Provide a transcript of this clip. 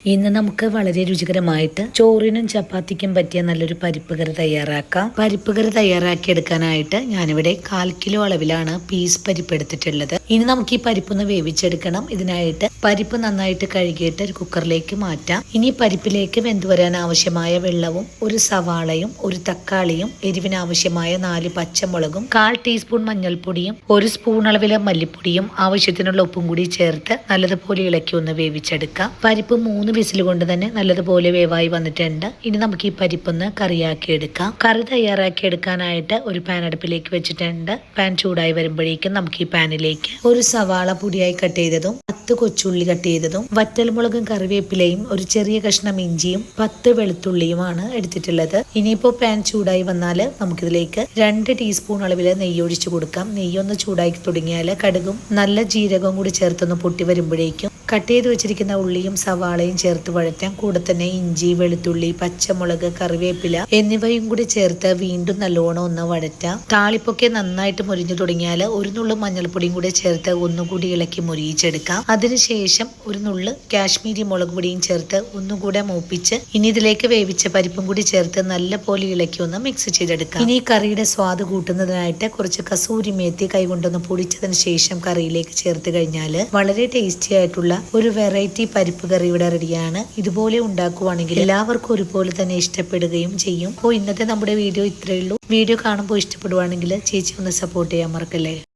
ഇന്ന് നമുക്ക് വളരെ രുചികരമായിട്ട് ചോറിനും ചപ്പാത്തിക്കും പറ്റിയ നല്ലൊരു പരിപ്പ് കറി തയ്യാറാക്കാം. പരിപ്പ് കറി തയ്യാറാക്കി എടുക്കാനായിട്ട് ഞാനിവിടെ 1/4 കിലോ അളവിലാണ് പീസ് പരിപ്പ് എടുത്തിട്ടുള്ളത്. ഇനി നമുക്ക് ഈ പരിപ്പൊന്ന് വേവിച്ചെടുക്കണം. ഇതിനായിട്ട് പരിപ്പ് നന്നായിട്ട് കഴുകിയിട്ട് ഒരു കുക്കറിലേക്ക് മാറ്റാം. ഇനി പരിപ്പിലേക്ക് വെന്തു വരാൻ ആവശ്യമായ വെള്ളവും, ഒരു സവാളയും, ഒരു തക്കാളിയും, എരിവിനാവശ്യമായ 4 പച്ചമുളകും, 1/4 ടീസ്പൂൺ മഞ്ഞൾപ്പൊടിയും, 1 സ്പൂൺ അളവിലെ മല്ലിപ്പൊടിയും, ആവശ്യത്തിനുള്ള ഉപ്പും കൂടി ചേർത്ത് നല്ലതുപോലെ ഇളക്കി ഒന്ന് വേവിച്ചെടുക്കാം. പരിപ്പ് 3 വിസിൽ കൊണ്ട് തന്നെ നല്ലതുപോലെ വേവായി വന്നിട്ടുണ്ട്. ഇനി നമുക്ക് ഈ പരിപ്പൊന്ന് കറിയാക്കി എടുക്കാം. കറി തയ്യാറാക്കി എടുക്കാനായിട്ട് ഒരു പാൻ അടുപ്പിലേക്ക് വെച്ചിട്ടുണ്ട്. പാൻ ചൂടായി വരുമ്പോഴേക്കും നമുക്ക് ഈ പാനിലേക്ക് ഒരു സവാള പൊടിയായി കട്ട് ചെയ്തതും, 10 കൊച്ചുള്ളി കട്ട് ചെയ്തതും, വറ്റൽമുളകും കറിവേപ്പിലയും, ഒരു ചെറിയ കഷ്ണം ഇഞ്ചിയും, 10 വെളുത്തുള്ളിയുമാണ് എടുത്തിട്ടുള്ളത്. ഇനിയിപ്പോ പാൻ ചൂടായി വന്നാൽ നമുക്കിതിലേക്ക് 2 ടീസ്പൂൺ അളവിൽ നെയ്യ് ഒഴിച്ചു കൊടുക്കാം. നെയ്യൊന്ന് ചൂടായി തുടങ്ങിയാൽ കടുകും നല്ല ജീരകവും കൂടി ചേർത്തൊന്ന് പൊട്ടി വരുമ്പോഴേക്കും കട്ട് ചെയ്ത് വെച്ചിരിക്കുന്ന ഉള്ളിയും സവാളയും ചേർത്ത് വഴറ്റാം. കൂടെ തന്നെ ഇഞ്ചി, വെളുത്തുള്ളി, പച്ചമുളക്, കറിവേപ്പില എന്നിവയും കൂടി ചേർത്ത് വീണ്ടും നല്ലോണം ഒന്ന് വഴറ്റാം. താളിപ്പൊക്കെ നന്നായിട്ട് മുരിഞ്ഞു തുടങ്ങിയാൽ ഒരു നുള്ളു മഞ്ഞൾപ്പൊടിയും കൂടി ചേർത്ത് ഒന്നുകൂടി ഇളക്കി മുരിയിച്ചെടുക്കാം. അതിനുശേഷം ഒരു നുള്ളു കാശ്മീരി മുളക് പൊടിയും ചേർത്ത് ഒന്നുകൂടെ മൂപ്പിച്ച് ഇനി ഇതിലേക്ക് വേവിച്ച പരിപ്പും കൂടി ചേർത്ത് നല്ല പോലെ ഇളക്കി ഒന്ന് മിക്സ് ചെയ്തെടുക്കാം. ഇനി കറിയുടെ സ്വാദ് കൂട്ടുന്നതിനായിട്ട് കുറച്ച് കസൂരി മേത്തി കൈകൊണ്ടൊന്ന് പൊടിച്ചതിന് ശേഷം കറിയിലേക്ക് ചേർത്ത് കഴിഞ്ഞാൽ വളരെ ടേസ്റ്റി ആയിട്ടുള്ള ഒരു വെറൈറ്റി പരിപ്പ് കറി ഇവിടെ റെഡിയാണ്. ഇതുപോലെ ഉണ്ടാക്കുവാണെങ്കിൽ എല്ലാവർക്കും ഒരുപോലെ തന്നെ ഇഷ്ടപ്പെടുകയും ചെയ്യും. അപ്പോൾ ഇന്നത്തെ നമ്മുടെ വീഡിയോ ഇത്രയേ ഉള്ളൂ. വീഡിയോ കാണുമ്പോൾ ഇഷ്ടപ്പെടുവാണെങ്കിൽ ചേച്ചി ഒന്ന് സപ്പോർട്ട് ചെയ്യാൻ മറക്കല്ലേ.